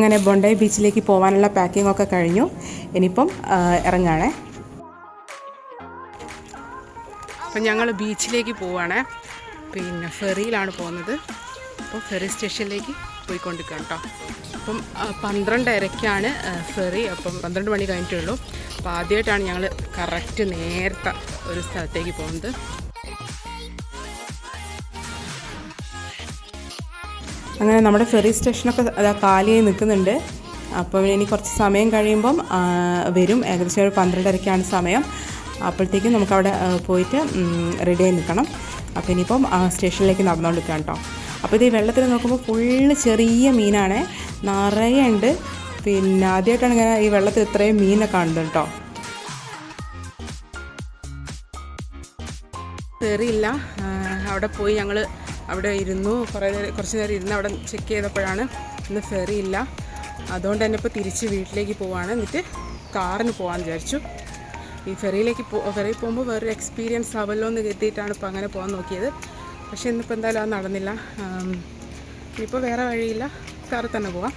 അങ്ങനെ ബോണ്ടേ ബീച്ചിലേക്ക് പോകാനുള്ള പാക്കിംഗ് ഒക്കെ കഴിഞ്ഞു. ഇനിയിപ്പം ഇറങ്ങുകയാണേ. അപ്പം ഞങ്ങൾ ബീച്ചിലേക്ക് പോവുകയാണേ. പിന്നെ ഫെറിയിലാണ് പോകുന്നത്. അപ്പോൾ ഫെറി സ്റ്റേഷനിലേക്ക് പോയിക്കൊണ്ടിരിക്കുക കേട്ടോ. അപ്പം 12:30-ക്കാണ് ഫെറി. അപ്പം 12 മണി കഴിഞ്ഞിട്ടേ ഉള്ളൂ. അപ്പോൾ ആദ്യമായിട്ടാണ് ഞങ്ങൾ കറക്റ്റ് നേരത്തെ ഒരു സ്ഥലത്തേക്ക് പോകുന്നത്. അങ്ങനെ നമ്മുടെ ഫെറി സ്റ്റേഷനൊക്കെ കാലിയായി നിൽക്കുന്നുണ്ട്. അപ്പോൾ ഇനി കുറച്ച് സമയം കഴിയുമ്പം വരും. ഏകദേശം ഒരു 12:30-ക്കാണ് സമയം. അപ്പോഴത്തേക്കും നമുക്കവിടെ പോയിട്ട് റെഡിയായി നിൽക്കണം. അപ്പോൾ ഇനിയിപ്പം സ്റ്റേഷനിലേക്ക് നടന്നുകൊണ്ടിരിക്കാം കേട്ടോ. അപ്പോൾ ഇത് ഈ വെള്ളത്തിൽ നോക്കുമ്പോൾ ഫുള്ള് ചെറിയ മീനാണ്, നിറയെ ഉണ്ട്. പിന്നെ ആദ്യമായിട്ടാണ് ഇങ്ങനെ ഈ വെള്ളത്തിൽ ഇത്രയും മീനെ കാണുന്നത് കേട്ടോ. ഫെറിയില്ല. അവിടെ പോയി ഞങ്ങൾ അവിടെ ഇരുന്നു, കുറച്ച് നേരം ഇരുന്ന് അവിടെ ചെക്ക് ചെയ്തപ്പോഴാണ് ഇന്ന് ഫെറിയില്ല. അതുകൊണ്ട് തന്നെ ഇപ്പോൾ തിരിച്ച് വീട്ടിലേക്ക് പോവാണ്. എന്നിട്ട് കാറിന് പോകാമെന്ന് വിചാരിച്ചു. ഈ ഫെറിയിൽ പോകുമ്പോൾ വേറൊരു എക്സ്പീരിയൻസ് ആവല്ലോ എന്ന് കരുതിയിട്ടാണ് ഇപ്പോൾ അങ്ങനെ പോകാൻ നോക്കിയത്. പക്ഷേ ഇന്നിപ്പോൾ എന്തായാലും അത് നടന്നില്ല. ഇനിയിപ്പോൾ വേറെ വഴിയില്ല, കാറിൽ തന്നെ പോവാം.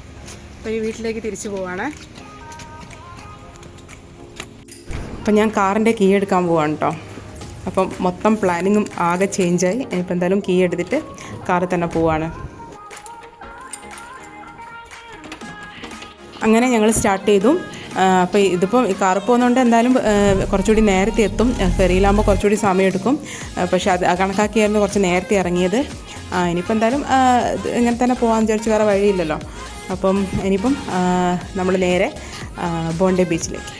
അപ്പോൾ ഈ വീട്ടിലേക്ക് തിരിച്ച് പോവാണ്. അപ്പം ഞാൻ കാറിൻ്റെ കീ എടുക്കാൻ പോവാണ് കേട്ടോ. അപ്പം മൊത്തം പ്ലാനിങ്ങും ആകെ ചേഞ്ചായി. ഇനിയിപ്പോൾ എന്തായാലും കീ എടുത്തിട്ട് കാറിൽ തന്നെ പോവാണ്. അങ്ങനെ ഞങ്ങൾ സ്റ്റാർട്ട് ചെയ്തു. അപ്പോൾ ഇതിപ്പോൾ കാറിൽ പോകുന്നതുകൊണ്ട് എന്തായാലും കുറച്ചുകൂടി നേരത്തെ എത്തും. ഫെറിയിലാകുമ്പോൾ കുറച്ചുകൂടി സമയം എടുക്കും. പക്ഷേ അത് കണക്കാക്കിയായിരുന്നു കുറച്ച് നേരത്തെ ഇറങ്ങിയത്. ഇനിയിപ്പോൾ എന്തായാലും ഇങ്ങനെ തന്നെ പോകാമെന്ന് വിചാരിച്ച് വേറെ വഴിയില്ലല്ലോ. അപ്പം ഇനിയിപ്പം നമ്മൾ നേരെ ബോണ്ടേ ബീച്ചിലേക്ക്.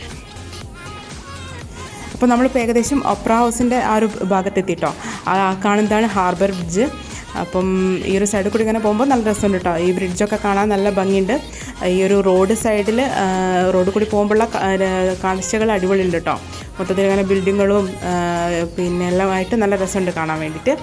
അപ്പോൾ നമ്മളിപ്പോൾ ഏകദേശം ഒപ്ര ഹൗസിൻ്റെ ആ ഒരു ഭാഗത്തെത്തിട്ടോ. കാണുന്നതാണ് ഹാർബർ ബ്രിഡ്ജ്. അപ്പം ഈ ഒരു സൈഡിൽ കൂടി ഇങ്ങനെ പോകുമ്പോൾ നല്ല രസമുണ്ട് കേട്ടോ. ഈ ബ്രിഡ്ജൊക്കെ കാണാൻ നല്ല ഭംഗിയുണ്ട്. ഈ ഒരു റോഡ് സൈഡിൽ റോഡ് കൂടി പോകുമ്പോഴുള്ള കാഴ്ചകൾ അടിപൊളിയുണ്ട് കേട്ടോ. മൊത്തത്തിൽ ഇങ്ങനെ ബിൽഡിങ്ങുകളും പിന്നെ എല്ലാമായിട്ട് നല്ല രസമുണ്ട് കാണാൻ വേണ്ടിയിട്ട്.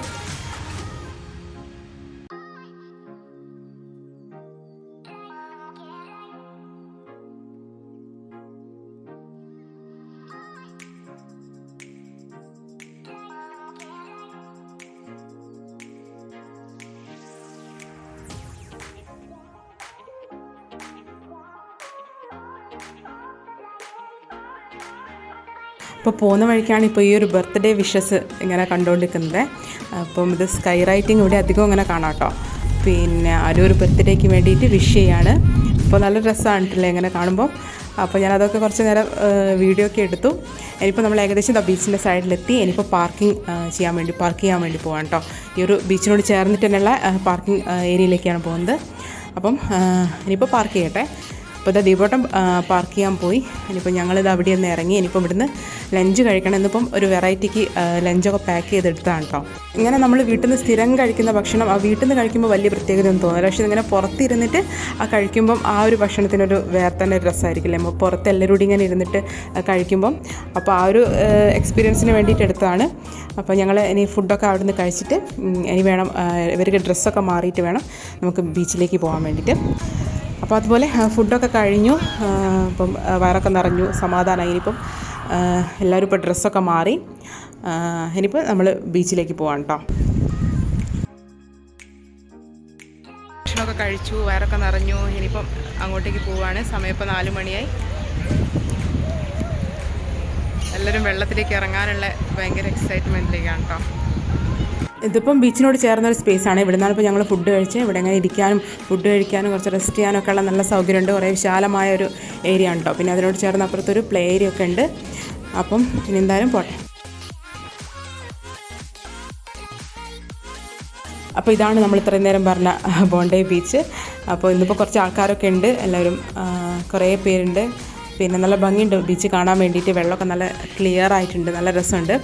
അപ്പോൾ പോകുന്ന വഴിക്കാണ് ഇപ്പോൾ ഈ ഒരു ബർത്ത്ഡേ വിഷസ് ഇങ്ങനെ കണ്ടുകൊണ്ടിരിക്കുന്നത്. അപ്പം ഇത് സ്കൈ റൈറ്റിംഗ് ഇവിടെ അധികം ഇങ്ങനെ കാണാം കേട്ടോ. പിന്നെ ഒരു ബർത്ത്ഡേക്ക് വേണ്ടിയിട്ട് വിഷ് ചെയ്യാണ്. അപ്പോൾ നല്ല രസമായിട്ടില്ലേ ഇങ്ങനെ കാണുമ്പോൾ. അപ്പോൾ ഞാനതൊക്കെ കുറച്ച് നേരം വീഡിയോ ഒക്കെ എടുത്തു. ഇനിയിപ്പോൾ നമ്മൾ ഏകദേശം ബീച്ചിൻ്റെ സൈഡിലെത്തി. ഇനിയിപ്പോൾ പാർക്ക് ചെയ്യാൻ വേണ്ടി പോകാം കേട്ടോ. ഈ ഒരു ബീച്ചിനോട് ചേർന്നിട്ട് തന്നെയുള്ള പാർക്കിംഗ് ഏരിയയിലേക്കാണ് പോകുന്നത്. അപ്പം ഇനിയിപ്പോൾ പാർക്ക് ചെയ്യട്ടെ. അപ്പോൾ ഇതാ ദീപോട്ടം പാർക്ക് ചെയ്യാൻ പോയി. ഇനിയിപ്പോൾ ഞങ്ങളിത് അവിടെ നിന്ന് ഇറങ്ങി. ഇനിയിപ്പോൾ ഇവിടുന്ന് ലഞ്ച് കഴിക്കണം. എന്നിപ്പം ഒരു വെറൈറ്റിക്ക് ലഞ്ചൊക്കെ പാക്ക് ചെയ്തെടുത്താണ് കേട്ടോ. ഇങ്ങനെ നമ്മൾ വീട്ടിൽ നിന്ന് സ്ഥിരം കഴിക്കുന്ന ഭക്ഷണം വീട്ടിൽ നിന്ന് കഴിക്കുമ്പോൾ വലിയ പ്രത്യേകതയൊന്നും തോന്നില്ല. പക്ഷേ ഇങ്ങനെ പുറത്തിരുന്നിട്ട് കഴിക്കുമ്പം ആ ഒരു ഭക്ഷണത്തിനൊരു വേറെ തന്നെ ഒരു രസമായിരിക്കില്ലേ. നമ്മൾ പുറത്ത് എല്ലാവരും കൂടി ഇങ്ങനെ ഇരുന്നിട്ട് കഴിക്കുമ്പം. അപ്പോൾ ആ ഒരു എക്സ്പീരിയൻസിന് വേണ്ടിയിട്ട് എടുത്തതാണ്. അപ്പോൾ ഞങ്ങൾ ഇനി ഫുഡൊക്കെ അവിടെ നിന്ന് കഴിച്ചിട്ട് ഇനി വേണം ഇവർക്ക് ഡ്രസ്സൊക്കെ മാറിയിട്ട് വേണം നമുക്ക് ബീച്ചിലേക്ക് പോകാൻ വേണ്ടിയിട്ട്. അപ്പോൾ അതുപോലെ ഫുഡൊക്കെ കഴിഞ്ഞു. ഇപ്പം വയറൊക്കെ നിറഞ്ഞു, സമാധാനമായി. ഇനിയിപ്പം എല്ലാവരും ഇപ്പോൾ ഡ്രസ്സൊക്കെ മാറി. ഇനിയിപ്പോൾ നമ്മൾ ബീച്ചിലേക്ക് പോകാം കേട്ടോ. ഭക്ഷണമൊക്കെ കഴിച്ചു, വയറൊക്കെ നിറഞ്ഞു. ഇനിയിപ്പം അങ്ങോട്ടേക്ക് പോവുകയാണ്. സമയം ഇപ്പോൾ 4 മണിയായി. എല്ലാവരും വെള്ളത്തിലേക്ക് ഇറങ്ങാനുള്ള ഭയങ്കര എക്സൈറ്റ്മെൻറ്റിലേക്കാണ് കേട്ടോ. ഇതിപ്പം ബീച്ചിനോട് ചേർന്നൊരു സ്പേസാണ്. ഇവിടെ നിന്നാണ് ഇപ്പോൾ ഞങ്ങൾ ഫുഡ് കഴിച്ച്. ഇവിടെ ഇങ്ങനെ ഇരിക്കാനും ഫുഡ് കഴിക്കാനും കുറച്ച് റെസ്റ്റ് ചെയ്യാനൊക്കെ ഉള്ള നല്ല സൗകര്യമുണ്ട്. കുറേ വിശാലമായ ഒരു ഏരിയ ആണ് കേട്ടോ. പിന്നെ അതിനോട് ചേർന്ന് അപ്പുറത്തൊരു പ്ലേ ഏരിയ ഒക്കെ ഉണ്ട്. അപ്പം ഇനി എന്തായാലും പോട്ടെ. അപ്പോൾ ഇതാണ് നമ്മൾ ഇത്രയും നേരം പറഞ്ഞ ബോണ്ടേ ബീച്ച്. അപ്പോൾ ഇന്നിപ്പോൾ കുറച്ച് ആൾക്കാരൊക്കെ ഉണ്ട്. എല്ലാവരും കുറേ പേരുണ്ട്. പിന്നെ നല്ല ഭംഗിയുണ്ട് ബീച്ച് കാണാൻ വേണ്ടിയിട്ട്. വെള്ളമൊക്കെ നല്ല ക്ലിയർ ആയിട്ടുണ്ട്, നല്ല രസമുണ്ട്.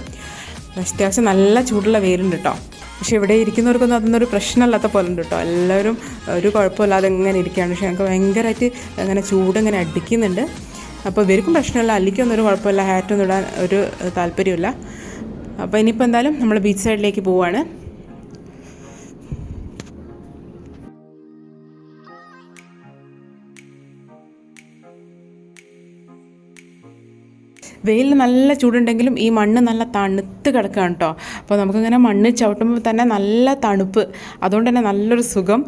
അത്യാവശ്യം നല്ല ചൂടുള്ള വെയിലുണ്ട് കേട്ടോ. പക്ഷേ ഇവിടെ ഇരിക്കുന്നവർക്കൊന്നും അതൊന്നൊരു പ്രശ്നമില്ലാത്ത പോലെ ഉണ്ട് കേട്ടോ. എല്ലാവരും ഒരു കുഴപ്പമില്ലാതെ ഇങ്ങനെ ഇരിക്കുകയാണ്. പക്ഷേ ഞങ്ങൾക്ക് ഭയങ്കരമായിട്ട് അങ്ങനെ ചൂടിങ്ങനെ അടിക്കുന്നുണ്ട്. അപ്പോൾ ഇവർക്കും പ്രശ്നമില്ല, അല്ലിക്കൊന്നും ഒരു കുഴപ്പമില്ല, ഹാറ്റൊന്നും ഇടാൻ ഒരു താല്പര്യമില്ല. അപ്പോൾ ഇനിയിപ്പോൾ എന്തായാലും നമ്മൾ ബീച്ച് സൈഡിലേക്ക് പോവുകയാണ്. വെയിലിന് നല്ല ചൂടുണ്ടെങ്കിലും ഈ മണ്ണ് നല്ല തണുത്ത് കിടക്കുകയാണ് കേട്ടോ. അപ്പോൾ നമുക്കിങ്ങനെ മണ്ണ് ചവിട്ടുമ്പോൾ തന്നെ നല്ല തണുപ്പ്, അതുകൊണ്ട് തന്നെ നല്ലൊരു സുഖം.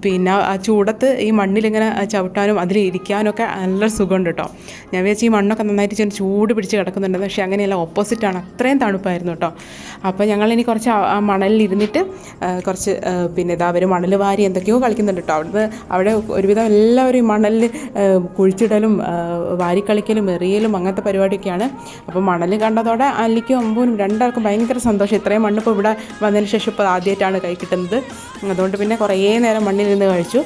പിന്നെ ആ ചൂടത്ത് ഈ മണ്ണിലിങ്ങനെ ചവിട്ടാനും അതിലിരിക്കാനൊക്കെ നല്ലൊരു സുഖമുണ്ട് കേട്ടോ. ഞാൻ വിചാരിച്ചു ഈ മണ്ണൊക്കെ നന്നായിട്ട് ചൂട് പിടിച്ച് കിടക്കുന്നുണ്ട്, പക്ഷേ അങ്ങനെയല്ല, ഓപ്പോസിറ്റാണ്, അത്രയും തണുപ്പായിരുന്നു കേട്ടോ. അപ്പോൾ ഞങ്ങളിനി കുറച്ച് ആ മണലിലിരുന്നിട്ട് കുറച്ച് പിന്നെ ഇതാ അവർ മണൽ വാരി എന്തൊക്കെയോ കളിക്കുന്നുണ്ട് കേട്ടോ. അവിടെ ഒരുവിധം എല്ലാവരും ഈ മണലിൽ കുഴിച്ചിടലും വാരിക്കളിക്കലും എറിയലും അങ്ങനത്തെ പരിപാടിയൊക്കെയാണ്. അപ്പോൾ മണൽ കണ്ടതോടെ അല്ലിക്കും അമ്പൂനും രണ്ടാൾക്കും ഭയങ്കര സന്തോഷം. ഇത്രയും മണ്ണിപ്പോൾ ഇവിടെ വന്നതിന് ശേഷം ഇപ്പോൾ ആദ്യമായിട്ടാണ് കൈ കിട്ടുന്നത്. അതുകൊണ്ട് പിന്നെ കുറേ നേരം മണ്ണിലിരുന്ന് കളിച്ചു.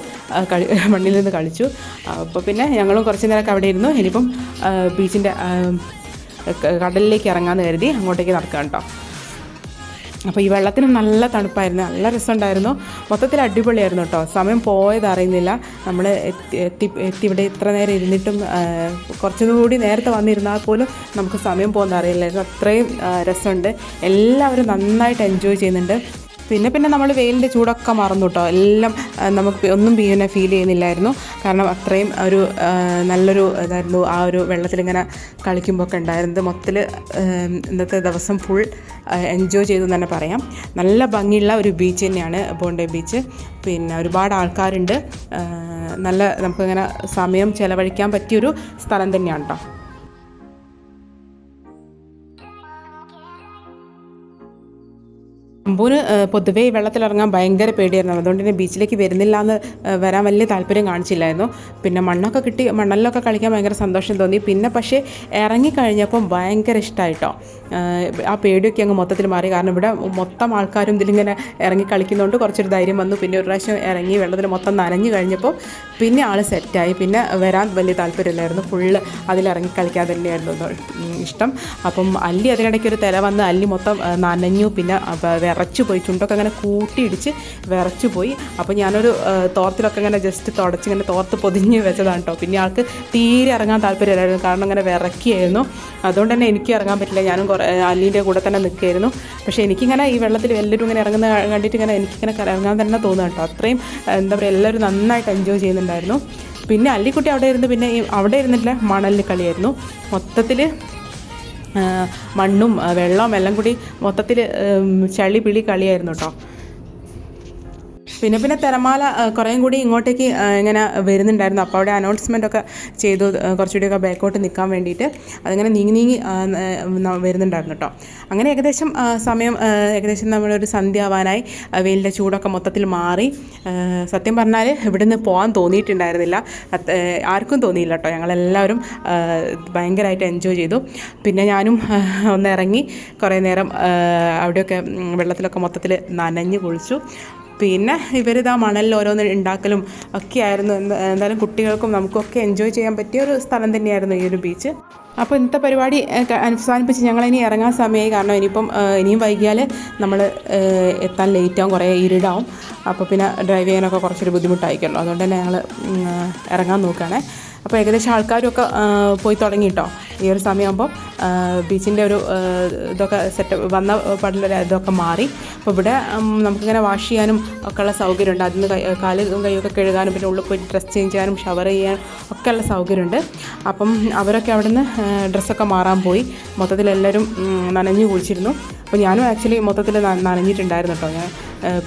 അപ്പോൾ പിന്നെ ഞങ്ങളും കുറച്ച് നേരമൊക്കെ അവിടെ ഇരുന്നു. ഇനിയിപ്പം ബീച്ചിൻ്റെ കടലിലേക്ക് ഇറങ്ങാമെന്ന് കരുതി അങ്ങോട്ടേക്ക് നടക്കാം കേട്ടോ. അപ്പോൾ ഈ വെള്ളത്തിന് നല്ല തണുപ്പായിരുന്നു, നല്ല രസമുണ്ടായിരുന്നു, മൊത്തത്തിൽ അടിപൊളിയായിരുന്നു കേട്ടോ. സമയം പോയത് അറിയുന്നില്ല. നമ്മൾ എത്തി ഇവിടെ ഇത്ര നേരം ഇരുന്നിട്ടും കുറച്ചുകൂടി നേരത്തെ വന്നിരുന്നാൽ പോലും നമുക്ക് സമയം പോകുന്നത് അറിയില്ലായിരുന്നു, അത്രയും രസമുണ്ട്. എല്ലാവരും നന്നായിട്ട് എൻജോയ് ചെയ്യുന്നുണ്ട്. പിന്നെ നമ്മൾ വെയിലിൻ്റെ ചൂടൊക്കെ മറന്നു കേട്ടോ. എല്ലാം നമുക്ക് ഒന്നും പിന്നെ ഫീൽ ചെയ്യുന്നില്ലായിരുന്നു, കാരണം അത്രയും ഒരു നല്ലൊരു ഇതായിരുന്നു ആ ഒരു വെള്ളത്തിലിങ്ങനെ കളിക്കുമ്പോൾ ഒക്കെ ഉണ്ടായിരുന്നത്. മൊത്തത്തിൽ ഇന്നത്തെ ദിവസം ഫുൾ എൻജോയ് ചെയ്തു തന്നെ പറയാം. നല്ല ഭംഗിയുള്ള ഒരു ബീച്ച് തന്നെയാണ് ബോണ്ടേ ബീച്ച്. പിന്നെ ഒരുപാട് ആൾക്കാരുണ്ട്, നല്ല നമുക്കിങ്ങനെ സമയം ചിലവഴിക്കാൻ പറ്റിയൊരു സ്ഥലം തന്നെയാണ് കേട്ടോ. അമ്പൂന് പൊതുവേ ഈ വെള്ളത്തിലിറങ്ങാൻ ഭയങ്കര പേടിയായിരുന്നു, അതുകൊണ്ട് തന്നെ ബീച്ചിലേക്ക് വരാൻ വലിയ താല്പര്യം കാണിച്ചില്ലായിരുന്നു. പിന്നെ മണ്ണലിലൊക്കെ കളിക്കാൻ ഭയങ്കര സന്തോഷം തോന്നി. പിന്നെ പക്ഷേ ഇറങ്ങിക്കഴിഞ്ഞപ്പം ഭയങ്കര ഇഷ്ടമായിട്ടോ. ആ പേടിയൊക്കെ അങ്ങ് മൊത്തത്തിൽ മാറി, കാരണം ഇവിടെ മൊത്തം ആൾക്കാരും ഇതിലിങ്ങനെ ഇറങ്ങി കളിക്കുന്നതുകൊണ്ട് കുറച്ചൊരു ധൈര്യം വന്നു. പിന്നെ ഒരു പ്രാവശ്യം ഇറങ്ങി വെള്ളത്തിൽ മൊത്തം നനഞ്ഞു കഴിഞ്ഞപ്പോൾ പിന്നെ ആൾ സെറ്റായി. പിന്നെ വരാൻ വലിയ താല്പര്യമില്ലായിരുന്നു, ഫുള്ള് അതിലിറങ്ങി കളിക്കാൻ തന്നെയായിരുന്നു ഇഷ്ടം. അപ്പം അല്ലി അതിനിടയ്ക്ക് ഒരു തിര വന്ന് അല്ലി മൊത്തം നനഞ്ഞു, പിന്നെ വിറച്ചു പോയി, ചുണ്ടൊക്കെ അങ്ങനെ കൂട്ടിയിടിച്ച് വിറച്ചു പോയി. അപ്പോൾ ഞാനൊരു തോർത്തിലൊക്കെ ഇങ്ങനെ ജസ്റ്റ് തുടച്ചിങ്ങനെ തോർത്ത് പൊതിഞ്ഞ് വെച്ചതാണ് കേട്ടോ. പിന്നെ ആൾക്ക് തീരെ ഇറങ്ങാൻ താല്പര്യമില്ലായിരുന്നു, കാരണം അങ്ങനെ വിറക്കിയായിരുന്നു. അതുകൊണ്ട് തന്നെ എനിക്ക് ഇറങ്ങാൻ പറ്റില്ല, ഞാനും അല്ലീൻ്റെ കൂടെ തന്നെ നിൽക്കുകയായിരുന്നു. പക്ഷേ എനിക്കിങ്ങനെ ഈ വെള്ളത്തിൽ എല്ലാവരും ഇങ്ങനെ ഇറങ്ങുന്ന കണ്ടിട്ട് ഇങ്ങനെ എനിക്കിങ്ങനെ ഇറങ്ങാൻ തന്നെ തോന്നുന്നു കേട്ടോ. അത്രയും എന്താ പറയുക, എല്ലാവരും നന്നായിട്ട് എൻജോയ് ചെയ്യുന്നുണ്ടായിരുന്നു. പിന്നെ അല്ലിക്കുട്ടി അവിടെ ഇരുന്ന് പിന്നെ അവിടെ ഇരുന്നിട്ടുള്ള മണലിൽ കളിയായിരുന്നു. മൊത്തത്തിൽ മണ്ണും വെള്ളവും എല്ലാം കൂടി മൊത്തത്തിൽ ചളി പിളി കളിയായിരുന്നു കേട്ടോ. പിന്നെ തിരമാല കുറേയും കൂടി ഇങ്ങോട്ടേക്ക് ഇങ്ങനെ വരുന്നുണ്ടായിരുന്നു. അപ്പോൾ അവിടെ അനൗൺസ്മെൻറ്റൊക്കെ ചെയ്തു, കുറച്ചുകൂടിയൊക്കെ ബാക്കോട്ട് നിൽക്കാൻ വേണ്ടിയിട്ട്. അതിങ്ങനെ നീങ്ങി വരുന്നുണ്ടായിരുന്നു കേട്ടോ. അങ്ങനെ ഏകദേശം നമ്മളൊരു സന്ധ്യ ആവാനായി. വെയിലിൻ്റെ ചൂടൊക്കെ മൊത്തത്തിൽ മാറി. സത്യം പറഞ്ഞാൽ ഇവിടുന്ന് പോകാൻ തോന്നിയിട്ടുണ്ടായിരുന്നില്ല, ആർക്കും തോന്നിയില്ല കേട്ടോ. ഞങ്ങളെല്ലാവരും ഭയങ്കരമായിട്ട് എൻജോയ് ചെയ്തു. പിന്നെ ഞാനും ഒന്ന് ഇറങ്ങി കുറേ നേരം അവിടെയൊക്കെ വെള്ളത്തിലൊക്കെ മൊത്തത്തിൽ നനഞ്ഞ് കുളിച്ചു. പിന്നെ ഇവരിതാ മണലിൽ ഓരോന്ന് ഉണ്ടാക്കലും ഒക്കെ ആയിരുന്നു. എന്തായാലും കുട്ടികൾക്കും നമുക്കൊക്കെ എൻജോയ് ചെയ്യാൻ പറ്റിയ ഒരു സ്ഥലം തന്നെയായിരുന്നു ഈ ഒരു ബീച്ച്. അപ്പോൾ ഇന്നത്തെ പരിപാടി അവസാനിപ്പിച്ച് ഞങ്ങളിനി ഇറങ്ങാൻ സമയമായി, കാരണം ഇനിയും വൈകിയാൽ നമ്മൾ എത്താൻ ലേറ്റാവും, കുറേ ഇരുടാവും. അപ്പോൾ പിന്നെ ഡ്രൈവ് ചെയ്യാനൊക്കെ കുറച്ചൊരു ബുദ്ധിമുട്ടായിരിക്കുമല്ലോ, അതുകൊണ്ട് തന്നെ ഞങ്ങൾ ഇറങ്ങാൻ നോക്കുകയാണേ. അപ്പോൾ ഏകദേശം ആൾക്കാരൊക്കെ പോയി തുടങ്ങി കേട്ടോ. ഈ ഒരു സമയമാകുമ്പോൾ ബീച്ചിൻ്റെ ഒരു ഇതൊക്കെ വന്ന പാടിലൊരു ഇതൊക്കെ മാറി. അപ്പോൾ ഇവിടെ നമുക്കിങ്ങനെ വാഷ് ചെയ്യാനും ഒക്കെയുള്ള സൗകര്യമുണ്ട്. അതിന് കാലും കൈയൊക്കെ കഴുകാനും പിന്നെ ഉള്ളിൽ പോയി ഡ്രസ്സ് ചേഞ്ച് ചെയ്യാനും ഷവർ ചെയ്യാനും ഒക്കെയുള്ള സൗകര്യമുണ്ട്. അപ്പം അവരൊക്കെ അവിടെ നിന്ന് ഡ്രസ്സൊക്കെ മാറാൻ പോയി. മൊത്തത്തിൽ എല്ലാവരും നനഞ്ഞു കുളിച്ചിരുന്നു. അപ്പോൾ ഞാനും ആക്ച്വലി മൊത്തത്തിൽ നനഞ്ഞിട്ടുണ്ടായിരുന്നു കേട്ടോ. ഞാൻ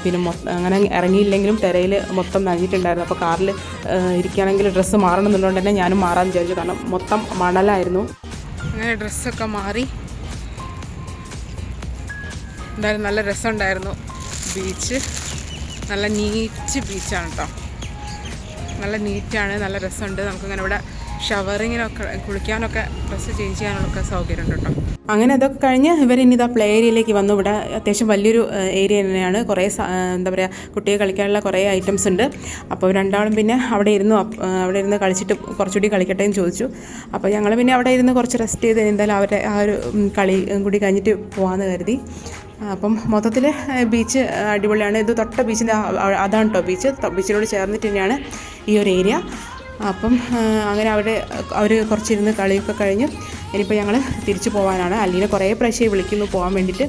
പിന്നെ അങ്ങനെ ഇറങ്ങിയില്ലെങ്കിലും തിരയിൽ മൊത്തം നനഞ്ഞിട്ടുണ്ടായിരുന്നു. അപ്പോൾ കാറിൽ ഇരിക്കുകയാണെങ്കിൽ ഡ്രസ്സ് മാറണം എന്നുള്ളതുകൊണ്ട് തന്നെ ഞാനും മാറാൻ വിചാരിച്ചു, കാരണം മൊത്തം മണലായിരുന്നു. അങ്ങനെ ഡ്രസ്സൊക്കെ മാറി. എന്തായാലും നല്ല രസമുണ്ടായിരുന്നു ബീച്ച്. നല്ല നീറ്റ് ബീച്ചാണ് കേട്ടോ, നല്ല നീറ്റാണ്, നല്ല രസമുണ്ട്. നമുക്കിങ്ങനെ ഇവിടെ ഷവറിങ്ങിനൊക്കെ കുളിക്കാനൊക്കെ ഡ്രസ്സ് ചേഞ്ച് ചെയ്യാനൊക്കെ സൗകര്യമുണ്ട് കേട്ടോ. അങ്ങനെ അതൊക്കെ കഴിഞ്ഞ് ഇവരിനി ഇതാ പ്ലേ ഏരിയയിലേക്ക് വന്നു. ഇവിടെ അത്യാവശ്യം വലിയൊരു ഏരിയ തന്നെയാണ്, കുറേ എന്താ പറയുക കുട്ടികൾ കളിക്കാനുള്ള കുറേ ഐറ്റംസ് ഉണ്ട്. അപ്പോൾ രണ്ടാളും പിന്നെ അവിടെ ഇരുന്ന് കളിച്ചിട്ട് കുറച്ചുകൂടി കളിക്കട്ടെ എന്ന് ചോദിച്ചു. അപ്പോൾ ഞങ്ങൾ പിന്നെ അവിടെ ഇരുന്ന് കുറച്ച് റെസ്റ്റ് ചെയ്ത് എന്തായാലും അവരുടെ ആ ഒരു കളി കൂടി കഴിഞ്ഞിട്ട് പോകാമെന്ന് കരുതി. അപ്പം മൊത്തത്തിൽ ബീച്ച് അടിപൊളിയാണ്. ഇത് തൊട്ട ബീച്ചിൻ്റെ അതാണ് കേട്ടോ ബീച്ചിനോട് ചേർന്നിട്ട് തന്നെയാണ് ഈ ഒരു ഏരിയ. അപ്പം അങ്ങനെ അവർ കുറച്ചിരുന്ന് കളിയൊക്കെ കഴിഞ്ഞ് ഇനിയിപ്പോൾ ഞങ്ങൾ തിരിച്ചു പോകാനാണ്. അല്ലീനെ കുറേ പ്രാവശ്യം വിളിക്കുന്നു പോകാൻ വേണ്ടിയിട്ട്,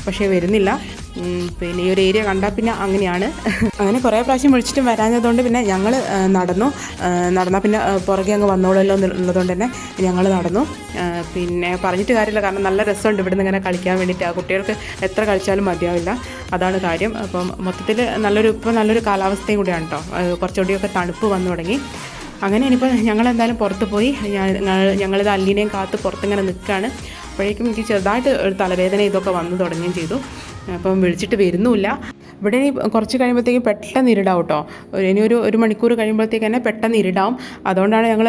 പക്ഷേ വരുന്നില്ല. പിന്നെ ഈ ഒരു ഏരിയ കണ്ടാൽ പിന്നെ അങ്ങനെയാണ്. അങ്ങനെ കുറേ പ്രാവശ്യം വിളിച്ചിട്ടും വരാഞ്ഞതുകൊണ്ട് പിന്നെ ഞങ്ങൾ നടന്നാൽ പിന്നെ പുറകെ അങ്ങ് വന്നോളല്ലോ എന്നുള്ളതുകൊണ്ട് തന്നെ ഞങ്ങൾ നടന്നു. പിന്നെ പറഞ്ഞിട്ട് കാര്യമില്ല, കാരണം നല്ല രസമുണ്ട് ഇവിടുന്ന് ഇങ്ങനെ കളിക്കാൻ വേണ്ടിയിട്ട്. ആ കുട്ടികൾക്ക് എത്ര കളിച്ചാലും മതിയാവില്ല, അതാണ് കാര്യം. അപ്പം മൊത്തത്തിൽ നല്ലൊരു കാലാവസ്ഥയും കൂടിയാണ് കേട്ടോ. കുറച്ചുകൂടിയൊക്കെ തണുപ്പ് വന്നു തുടങ്ങി. അങ്ങനെ ഇനിയിപ്പോൾ ഞങ്ങളെന്തായാലും പുറത്ത് പോയി ഞങ്ങളിത് അല്ലീനെയും കാത്ത് പുറത്തിങ്ങനെ നിൽക്കുകയാണ്. അപ്പോഴേക്കും എനിക്ക് ചെറുതായിട്ട് ഒരു തലവേദന ഇതൊക്കെ വന്നു തുടങ്ങുകയും ചെയ്തു. അപ്പം വിളിച്ചിട്ട് വരുന്നുമില്ല. ഇവിടെ ഇനി കുറച്ച് കഴിയുമ്പോഴത്തേക്കും പെട്ടെന്ന് ഇരുടാവും കേട്ടോ. ഇനി ഒരു മണിക്കൂർ കഴിയുമ്പോഴത്തേക്ക് തന്നെ പെട്ടെന്ന് ഇരുടാവും. അതുകൊണ്ടാണ് ഞങ്ങൾ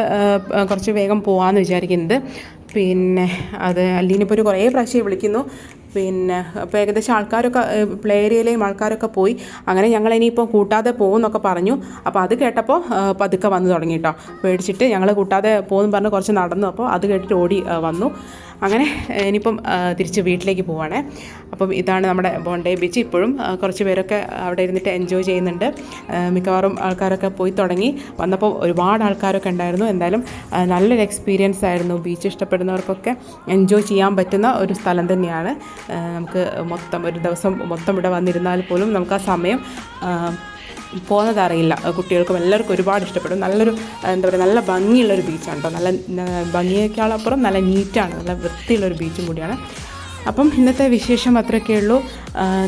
കുറച്ച് വേഗം പോകാമെന്ന് വിചാരിക്കുന്നത്. പിന്നെ അത് അല്ലീനിപ്പോൾ ഒരു കുറേ പ്രാവശ്യം വിളിക്കുന്നു. പിന്നെ അപ്പോൾ ഏകദേശം ആൾക്കാരൊക്കെ പ്ലേ ഏരിയയിലെയും ആൾക്കാരൊക്കെ പോയി. അങ്ങനെ ഞങ്ങൾ ഇനിയിപ്പോൾ കൂട്ടാതെ പോകുമെന്നൊക്കെ പറഞ്ഞു. അപ്പോൾ അത് കേട്ടപ്പോൾ പതുക്കെ വന്നു തുടങ്ങി കേട്ടോ. പേടിച്ചിട്ട് ഞങ്ങൾ കൂട്ടാതെ പോകുമെന്ന് പറഞ്ഞ് കുറച്ച് നടന്നു. അപ്പോൾ അത് കേട്ടിട്ട് ഓടി വന്നു. അങ്ങനെ ഇനിയിപ്പം തിരിച്ച് വീട്ടിലേക്ക് പോവുകയാണേ. അപ്പം ഇതാണ് നമ്മുടെ ബോണ്ടേ ബീച്ച്. ഇപ്പോഴും കുറച്ച് പേരൊക്കെ അവിടെ ഇരുന്നിട്ട് എൻജോയ് ചെയ്യുന്നുണ്ട്. മിക്കവാറും ആൾക്കാരൊക്കെ പോയി തുടങ്ങി. വന്നപ്പോൾ ഒരുപാട് ആൾക്കാരൊക്കെ ഉണ്ടായിരുന്നു. എന്തായാലും നല്ലൊരു എക്സ്പീരിയൻസ് ആയിരുന്നു. ബീച്ച് ഇഷ്ടപ്പെടുന്നവർക്കൊക്കെ എൻജോയ് ചെയ്യാൻ പറ്റുന്ന ഒരു സ്ഥലം തന്നെയാണ്. നമുക്ക് ഒരു ദിവസം മൊത്തം ഇവിടെ വന്നിരുന്നാൽ പോലും നമുക്ക് ആ സമയം പോകുന്നതറിയില്ല. കുട്ടികൾക്കും എല്ലാവർക്കും ഒരുപാട് ഇഷ്ടപ്പെടും. നല്ല ഭംഗിയുള്ളൊരു ബീച്ചാണ് കേട്ടോ. നല്ല ഭംഗിയേക്കാളപ്പുറം നല്ല നീറ്റാണ്, നല്ല വൃത്തിയുള്ളൊരു ബീച്ചും കൂടിയാണ്. അപ്പം ഇന്നത്തെ വിശേഷം അത്രയൊക്കെ ഉള്ളൂ.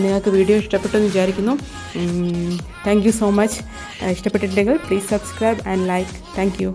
നിങ്ങൾക്ക് വീഡിയോ ഇഷ്ടപ്പെട്ടു എന്ന് വിചാരിക്കുന്നു. Thank you so much. ഇഷ്ടപ്പെട്ടിട്ടുണ്ടെങ്കിൽ please subscribe and like. Thank U.